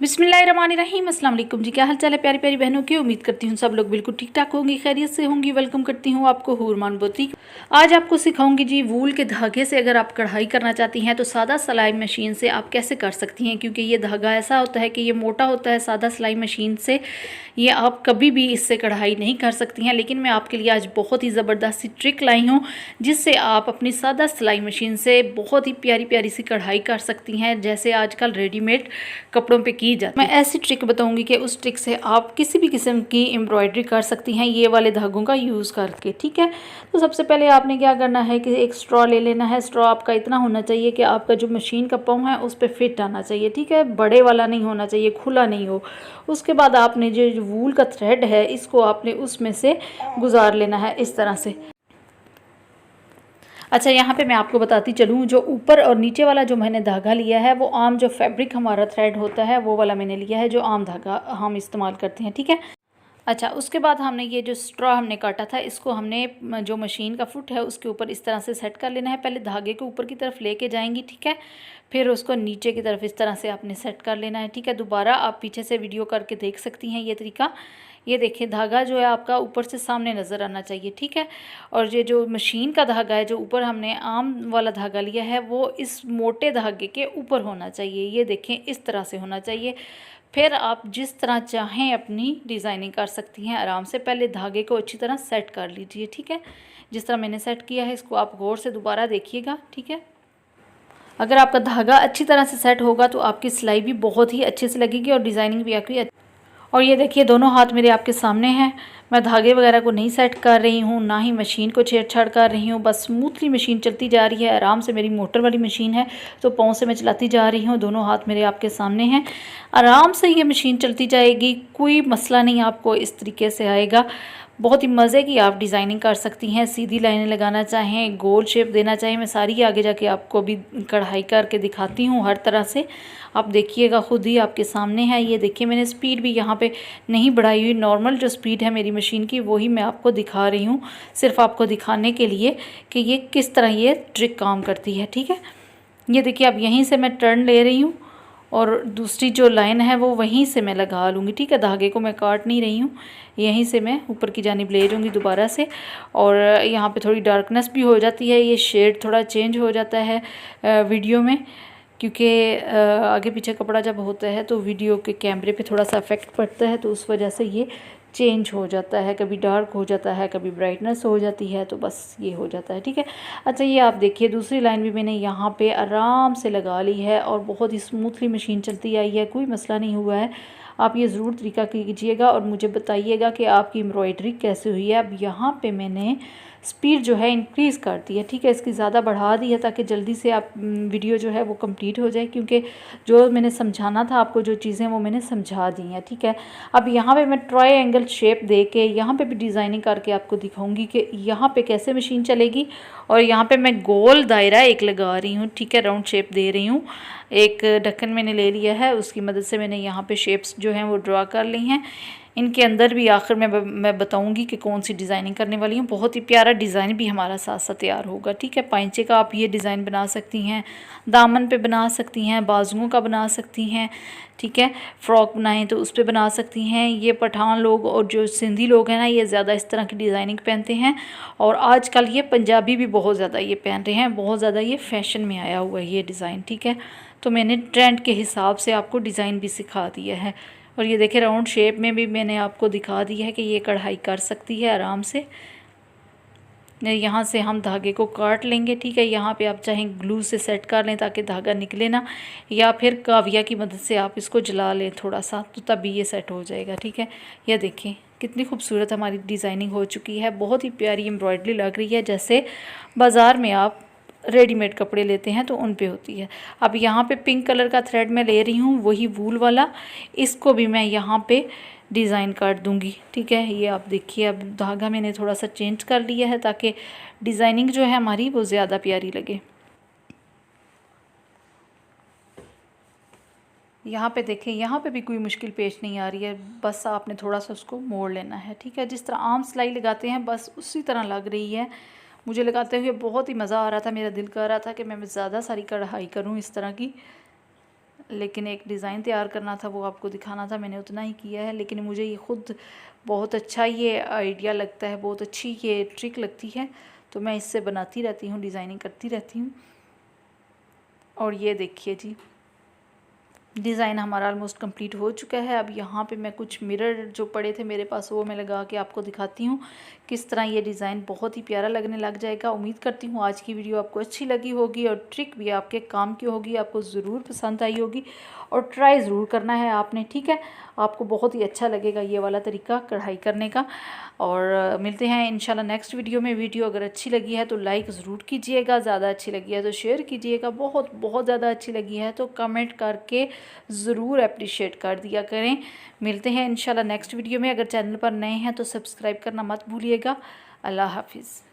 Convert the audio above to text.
बिस्मिल्लाहिर्रहमानिर्रहीम। अस्सलाम वालेकुम जी, क्या हाल चाल है प्यारी प्यारी बहनों की। उम्मीद करती हूँ सब लोग बिल्कुल ठीक ठाक होंगी, खैरियत से होंगी। वेलकम करती हूँ आपको हुरमान बुटीक। आज आपको सिखाऊंगी जी वूल के धागे से अगर आप कढ़ाई करना चाहती हैं तो सादा सिलाई मशीन से आप कैसे कर सकती हैं, क्योंकि ये धागा ऐसा होता है कि ये मोटा होता है। सादा सिलाई मशीन से ये आप कभी भी इससे कढ़ाई नहीं कर सकती हैं, लेकिन मैं आपके लिए आज बहुत ही ज़बरदस्त सी ट्रिक लाई हूँ जिससे आप अपनी सादा सिलाई मशीन से बहुत ही प्यारी प्यारी सी कढ़ाई कर सकती हैं, जैसे आजकल रेडीमेड कपड़ों पे की जाती है। मैं ऐसी ट्रिक बताऊंगी कि उस ट्रिक से आप किसी भी किस्म की एम्ब्रॉयडरी कर सकती हैं ये वाले धागों का यूज़ करके। ठीक है, तो सबसे पहले आपने क्या करना है कि एक स्ट्रॉ ले लेना है। स्ट्रॉ आपका इतना होना चाहिए कि आपका जो मशीन का पाँव है उस पर फिट आना चाहिए। ठीक है, बड़े वाला नहीं होना चाहिए, खुला नहीं हो। उसके बाद आपने जो वूल का थ्रेड है इसको आपने उसमें से गुजार लेना है इस तरह से। अच्छा, यहाँ पे मैं आपको बताती चलूँ, जो ऊपर और नीचे वाला जो मैंने धागा लिया है वो आम जो फैब्रिक हमारा थ्रेड होता है वो वाला मैंने लिया है, जो आम धागा हम इस्तेमाल करते हैं। ठीक है, अच्छा, उसके बाद हमने ये जो स्ट्रॉ हमने काटा था इसको हमने जो मशीन का फुट है उसके ऊपर इस तरह से सेट कर लेना है। पहले धागे को ऊपर की तरफ लेके जाएंगी, ठीक है, फिर उसको नीचे की तरफ इस तरह से आपने सेट कर लेना है। ठीक है, दोबारा आप पीछे से वीडियो करके देख सकती हैं ये तरीका। ये देखिए, धागा जो है आपका ऊपर से सामने नज़र आना चाहिए। ठीक है, और ये जो मशीन का धागा है, जो ऊपर हमने आम वाला धागा लिया है, वो इस मोटे धागे के ऊपर होना चाहिए। ये देखें, इस तरह से होना चाहिए। फिर आप जिस तरह चाहें अपनी डिज़ाइनिंग कर सकती हैं आराम से। पहले धागे को अच्छी तरह सेट कर लीजिए। ठीक है, जिस तरह मैंने सेट किया है इसको आप गौर से दोबारा देखिएगा। ठीक है, अगर आपका धागा अच्छी तरह से सेट होगा तो आपकी सिलाई भी बहुत ही अच्छे से लगेगी और डिज़ाइनिंग भी आपकी। और ये देखिए, दोनों हाथ मेरे आपके सामने हैं। मैं धागे वगैरह को नहीं सेट कर रही हूँ, ना ही मशीन को छेड़छाड़ कर रही हूँ, बस स्मूथली मशीन चलती जा रही है आराम से। मेरी मोटर वाली मशीन है तो पाँव से मैं चलाती जा रही हूँ। दोनों हाथ मेरे आपके सामने हैं, आराम से ये मशीन चलती जाएगी, कोई मसला नहीं आपको इस तरीके से आएगा। बहुत ही मज़े की आप डिज़ाइनिंग कर सकती हैं। सीधी लाइनें लगाना चाहें, गोल शेप देना चाहें, मैं सारी आगे जाके आपको भी कढ़ाई करके दिखाती हूँ हर तरह से। आप देखिएगा, खुद ही आपके सामने है। ये देखिए, मैंने स्पीड भी यहाँ पे नहीं बढ़ाई हुई, नॉर्मल जो स्पीड है मेरी मशीन की वही मैं आपको दिखा रही हूँ, सिर्फ आपको दिखाने के लिए कि ये किस तरह ये ट्रिक काम करती है। ठीक है, ये देखिए, अब यहीं से मैं टर्न ले रही हूँ और दूसरी जो लाइन है वो वहीं से मैं लगा लूँगी। ठीक है, धागे को मैं काट नहीं रही हूँ, यहीं से मैं ऊपर की जानिब ले जाऊँगी दोबारा से। और यहाँ पे थोड़ी डार्कनेस भी हो जाती है, ये शेड थोड़ा चेंज हो जाता है वीडियो में, क्योंकि आगे पीछे कपड़ा जब होता है तो वीडियो के कैमरे पे थोड़ा सा इफेक्ट पड़ता है, तो उस वजह से ये चेंज हो जाता है, कभी डार्क हो जाता है, कभी ब्राइटनेस हो जाती है, तो बस ये हो जाता है। ठीक है, अच्छा, ये आप देखिए, दूसरी लाइन भी मैंने यहाँ पे आराम से लगा ली है और बहुत ही स्मूथली मशीन चलती आई है, कोई मसला नहीं हुआ है। आप ये ज़रूर तरीका कीजिएगा और मुझे बताइएगा कि आपकी एम्ब्रॉयडरी कैसे हुई है। अब यहाँ पे मैंने स्पीड जो है इंक्रीज़ कर दी है। ठीक है, इसकी ज़्यादा बढ़ा दी है ताकि जल्दी से आप वीडियो जो है वो कंप्लीट हो जाए, क्योंकि जो मैंने समझाना था आपको, जो चीज़ें वो मैंने समझा दी हैं। ठीक है, अब यहाँ पे मैं ट्रायंगल शेप दे के यहाँ पे भी डिज़ाइनिंग करके आपको दिखाऊंगी कि यहाँ पे कैसे मशीन चलेगी। और यहाँ पे मैं गोल दायरा एक लगा रही हूँ। ठीक है, राउंड शेप दे रही हूँ। एक ढक्कन मैंने ले लिया है, उसकी मदद से मैंने यहाँ पे शेप्स जो हैं वो ड्रा कर ली हैं। इनके अंदर भी आखिर में मैं बताऊंगी कि कौन सी डिज़ाइनिंग करने वाली हूँ। बहुत ही प्यारा डिज़ाइन भी हमारा साथ साथ तैयार होगा। ठीक है, पाइंचे का आप ये डिज़ाइन बना सकती हैं, दामन पे बना सकती हैं, बाजुओं का बना सकती हैं। ठीक है, फ्रॉक बनाएं तो उस पर बना सकती हैं। ये पठान लोग और जो सिंधी लोग हैं ना, ये ज़्यादा इस तरह की डिज़ाइनिंग पहनते हैं, और आजकल ये पंजाबी भी बहुत ज़्यादा ये पहन रहे हैं, बहुत ज़्यादा ये फैशन में आया हुआ है ये डिज़ाइन। ठीक है, तो मैंने ट्रेंड के हिसाब से आपको डिज़ाइन भी सिखा दिया है। और ये देखिए, राउंड शेप में भी मैंने आपको दिखा दी है कि ये कढ़ाई कर सकती है आराम से। यहाँ से हम धागे को काट लेंगे। ठीक है, यहाँ पे आप चाहें ग्लू से सेट कर लें ताकि धागा निकले ना, या फिर काविया की मदद से आप इसको जला लें थोड़ा सा, तो तभी ये सेट हो जाएगा। ठीक है, यह देखें कितनी खूबसूरत हमारी डिज़ाइनिंग हो चुकी है, बहुत ही प्यारी एम्ब्रॉयडरी लग रही है, जैसे बाज़ार में आप रेडीमेड कपड़े लेते हैं तो उन पे होती है। अब यहाँ पे पिंक कलर का थ्रेड मैं ले रही हूँ, वही वूल वाला, इसको भी मैं यहाँ पे डिज़ाइन काट दूँगी। ठीक है, ये आप देखिए, अब धागा मैंने थोड़ा सा चेंज कर लिया है ताकि डिज़ाइनिंग जो है हमारी वो ज़्यादा प्यारी लगे। यहाँ पे देखें, यहाँ पे भी कोई मुश्किल पेश नहीं आ रही है, बस आपने थोड़ा सा उसको मोड़ लेना है। ठीक है, जिस तरह आम सिलाई लगाते हैं बस उसी तरह लग रही है। मुझे लगाते हुए बहुत ही मज़ा आ रहा था, मेरा दिल कर रहा था कि मैं ज़्यादा सारी कढ़ाई करूँ इस तरह की। लेकिन एक डिज़ाइन तैयार करना था, वो आपको दिखाना था, मैंने उतना ही किया है। लेकिन मुझे ये ख़ुद बहुत अच्छा ये आइडिया लगता है, बहुत अच्छी ये ट्रिक लगती है, तो मैं इससे बनाती रहती हूँ, डिज़ाइनिंग करती रहती हूँ। और ये देखिए जी, डिज़ाइन हमारा ऑलमोस्ट कंप्लीट हो चुका है। अब यहाँ पे मैं कुछ मिरर जो पड़े थे मेरे पास, वो मैं लगा के आपको दिखाती हूँ किस तरह ये डिज़ाइन बहुत ही प्यारा लगने लग जाएगा। उम्मीद करती हूँ आज की वीडियो आपको अच्छी लगी होगी और ट्रिक भी आपके काम की होगी, आपको ज़रूर पसंद आई होगी और ट्राई ज़रूर करना है आपने, ठीक है। आपको बहुत ही अच्छा लगेगा ये वाला तरीका कढ़ाई करने का। और मिलते हैं इंशाल्लाह नेक्स्ट वीडियो में। वीडियो अगर अच्छी लगी है तो लाइक ज़रूर कीजिएगा, ज़्यादा अच्छी लगी है तो शेयर कीजिएगा, बहुत बहुत ज़्यादा अच्छी लगी है तो कमेंट करके ज़रूर अप्रिशिएट कर दिया करें। मिलते हैं इंशाल्लाह नेक्स्ट वीडियो में। अगर चैनल पर नए हैं तो सब्सक्राइब करना मत भूलिएगा। अल्लाह हाफिज़।